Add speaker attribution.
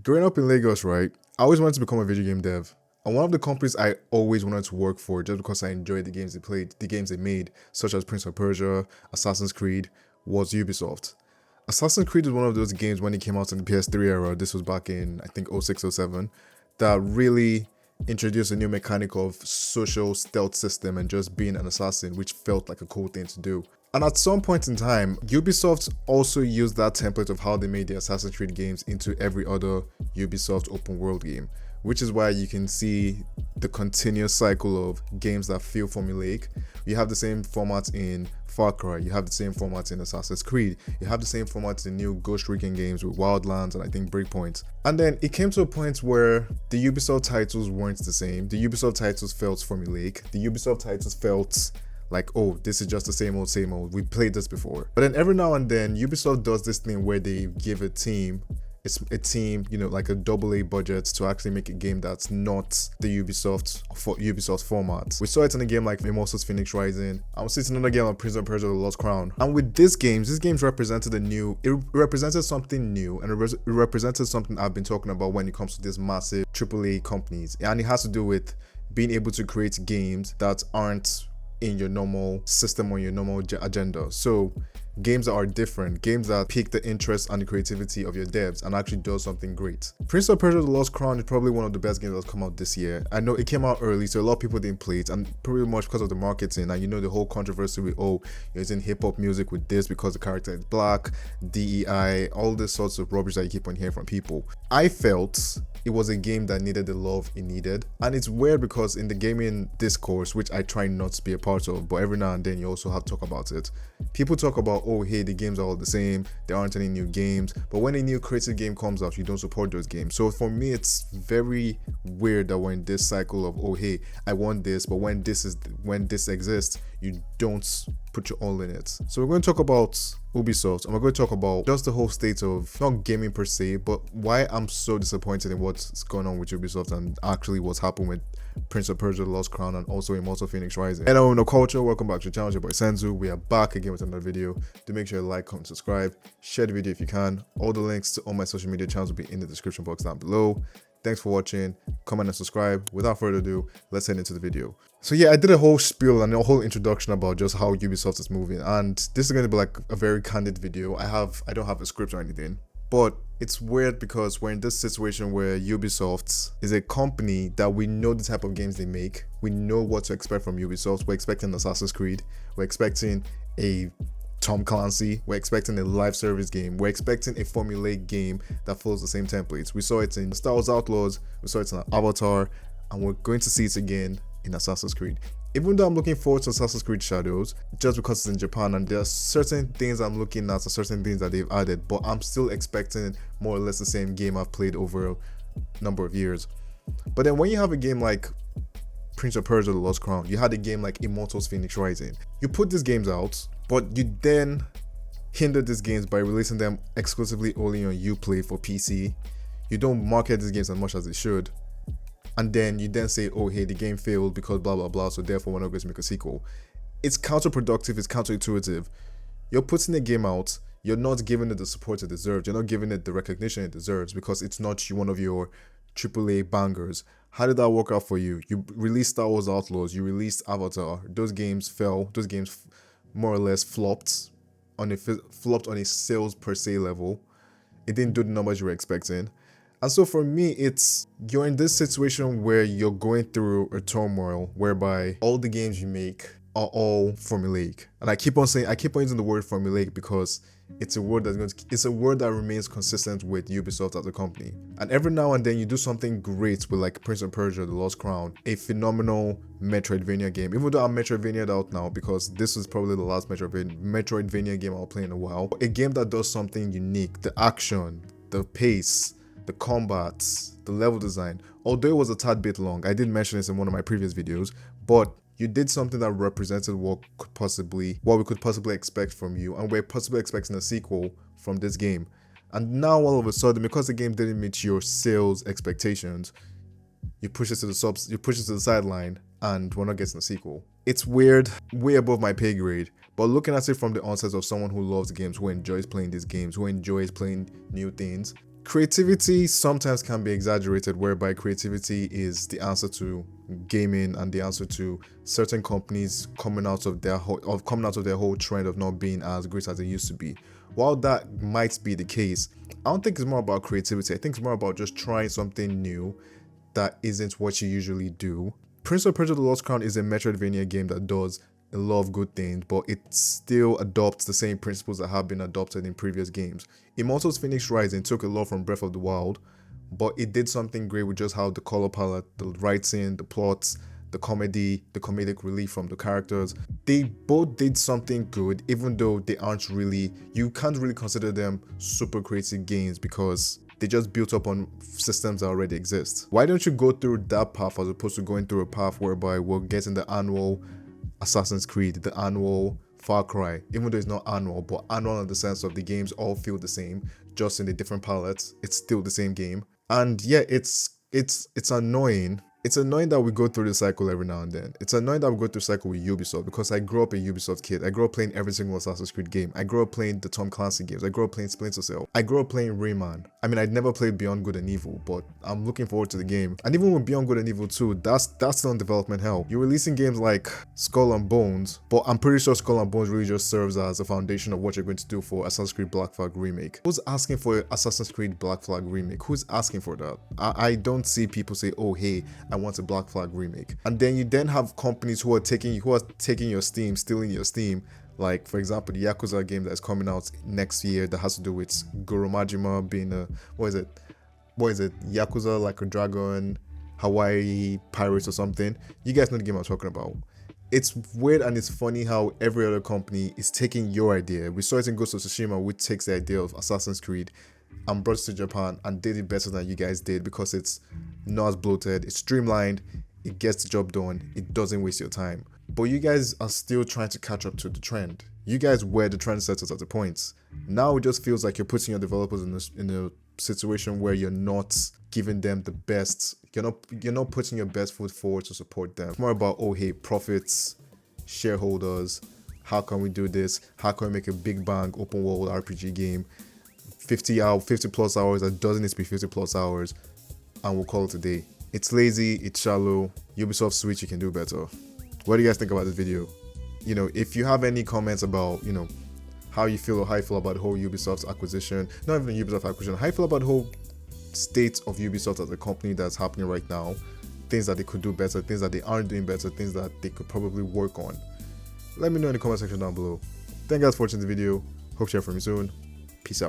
Speaker 1: Growing up in Lagos, right, I always wanted to become a video game dev. And one of the companies I always wanted to work for just because I enjoyed the games they played, the games they made, such as Prince of Persia, Assassin's Creed, was Ubisoft. Assassin's Creed is one of those games when it came out in the PS3 era, this was back in, I think, 06, 07, that really introduced a new mechanic of social stealth system and just being an assassin, which felt like a cool thing to do. And at some point in time, Ubisoft also used that template of how they made the Assassin's Creed games into every other Ubisoft open world game, which is why you can see the continuous cycle of games that feel formulaic. You have the same format in Far Cry, you have the same format in Assassin's Creed, you have the same format in new Ghost Recon games with Wildlands and I think Breakpoint. And then it came to a point where the Ubisoft titles weren't the same. The Ubisoft titles felt formulaic. The Ubisoft titles felt like, oh, this is just the same old, we played this before. But then every now and then, Ubisoft does this thing where they give a team, like a AA budget to actually make a game that's not the Ubisoft format. We saw it in a game like Immortals Phoenix Rising. I was seeing another game like Prince of Persia: The Lost Crown. And with these games represented it represented something new, and it represented something I've been talking about when it comes to these massive AAA companies. And it has to do with being able to create games that aren't in your normal system or your normal agenda. So games that are different, games that pique the interest and the creativity of your devs and actually does something great. Prince of Persia: The Lost Crown is probably one of the best games that's come out this year. I know it came out early, so a lot of people didn't play it, and pretty much because of the marketing and the whole controversy with, oh, you're using hip-hop music with this because the character is black, DEI, all this sorts of rubbish that you keep on hearing from people. I felt it was a game that needed the love it needed. And it's weird because in the gaming discourse, which I try not to be a part of, but every now and then you also have to talk about it, people talk about, oh, hey, the games are all the same, there aren't any new games, but when a new creative game comes out, you don't support those games. So for me, it's very weird that we're in this cycle of, oh, hey, I want this, but when this exists, you don't put your all in it. So we're going to talk about Ubisoft, and we're going to talk about just the whole state of not gaming per se, but why I'm so disappointed in what's going on with Ubisoft and actually what's happened with Prince of Persia: The Lost Crown and also Immortals Phoenix Rising. Hello, no culture, welcome back to the channel. It's your boy Senzu. We are back again with another video. Do make sure you like, comment, subscribe, share the video if you can. All the links to all my social media channels will be in the description box down below. Thanks for watching, comment and subscribe. Without further ado, let's head into the video. So yeah, I did a whole spiel and a whole introduction about just how Ubisoft is moving, and this is going to be like a very candid video. I don't have a script or anything, but it's weird because we're in this situation where Ubisoft is a company that we know the type of games they make. We know what to expect from Ubisoft. We're expecting Assassin's Creed, we're expecting a Tom Clancy, we're expecting a live service game, we're expecting a formulaic game that follows the same templates. We saw it in Star Wars Outlaws, we saw it in Avatar, and we're going to see it again in Assassin's Creed. Even though I'm looking forward to Assassin's Creed Shadows, just because it's in Japan and there are certain things I'm looking at, and certain things that they've added, but I'm still expecting more or less the same game I've played over a number of years. But then when you have a game like Prince of Persia: The Lost Crown, you had a game like Immortals Phoenix Rising, you put these games out, but you then hinder these games by releasing them exclusively only on Uplay for PC. You don't market these games as much as they should. And then you then say, oh, hey, the game failed because blah, blah, blah, so therefore we're not going to make a sequel. It's counterproductive, it's counterintuitive. You're putting a game out, you're not giving it the support it deserves, you're not giving it the recognition it deserves because it's not one of your AAA bangers. How did that work out for you? You released Star Wars Outlaws, you released Avatar, those games fell, those games more or less flopped on a sales per se level. It didn't do the numbers you were expecting. And so for me, you're in this situation where you're going through a turmoil whereby all the games you make are all formulaic. And I keep on using the word formulaic because it's a word that remains consistent with Ubisoft as a company. And every now and then you do something great with like Prince of Persia: The Lost Crown, a phenomenal Metroidvania game. Even though I'm Metroidvania'd out now because this is probably the last Metroidvania game I'll play in a while. A game that does something unique, the action, the pace, the combat, the level design. Although it was a tad bit long, I did mention this in one of my previous videos, but you did something that represented what we could possibly expect from you, and we're possibly expecting a sequel from this game. And now all of a sudden, because the game didn't meet your sales expectations, you push it to the sideline, and we're not getting a sequel. It's weird, way above my pay grade, but looking at it from the onset of someone who loves games, who enjoys playing these games, who enjoys playing new things, Creativity sometimes can be exaggerated, whereby creativity is the answer to gaming and the answer to certain companies coming out of their whole trend of not being as great as they used to be. While that might be the case, I don't think it's more about creativity. I think it's more about just trying something new that isn't what you usually do. Prince of Persia: The Lost Crown is a Metroidvania game that does a lot of good things, but it still adopts the same principles that have been adopted in previous games. Immortals Phoenix Rising took a lot from Breath of the Wild, but it did something great with just how the color palette, the writing, the plots, the comedy, the comedic relief from the characters, they both did something good, even though they aren't really, you can't really consider them super creative games because they just built up on systems that already exist. Why don't you go through that path as opposed to going through a path whereby we're getting the annual Assassin's Creed, the annual Far Cry, even though it's not annual, but annual in the sense of the games all feel the same, just in a different palettes. It's still the same game. And yeah, it's annoying. It's annoying that we go through this cycle every now and then. It's annoying that we go through cycle with Ubisoft because I grew up a Ubisoft kid. I grew up playing every single Assassin's Creed game. I grew up playing the Tom Clancy games. I grew up playing Splinter Cell. I grew up playing Rayman. I mean, I'd never played Beyond Good and Evil, but I'm looking forward to the game. And even with Beyond Good and Evil 2, that's still in development hell. You're releasing games like Skull and Bones, but I'm pretty sure Skull and Bones really just serves as a foundation of what you're going to do for Assassin's Creed Black Flag Remake. Who's asking for Assassin's Creed Black Flag Remake? Who's asking for that? I don't see people say, oh hey, I want a Black Flag remake. And then you have companies who are taking your Steam, stealing your Steam. Like for example, the Yakuza game that's coming out next year that has to do with Goro Majima being a what is it? Yakuza Like a Dragon, Hawaii Pirates or something. You guys know the game I'm talking about. It's weird and it's funny how every other company is taking your idea. We saw it in Ghost of Tsushima, which takes the idea of Assassin's Creed and brought it to Japan and did it better than you guys did because it's not as bloated, it's streamlined, it gets the job done, it doesn't waste your time. But you guys are still trying to catch up to the trend. You guys were the trendsetters at the points. Now it just feels like you're putting your developers in a situation where you're not giving them the best. You're not putting your best foot forward to support them. It's more about, oh hey, profits, shareholders, how can we do this? How can we make a big bang open world RPG game? 50 plus hours, that doesn't need to be 50 plus hours, and we'll call it a day. It's lazy, it's shallow. Ubisoft Switch, you can do better. What do you guys think about this video? If you have any comments about, how you feel about the whole Ubisoft acquisition, not even the Ubisoft acquisition, how you feel about the whole state of Ubisoft as a company that's happening right now, things that they could do better, things that they aren't doing better, things that they could probably work on. Let me know in the comment section down below. Thank you guys for watching the video. Hope to hear from you soon. Peace out.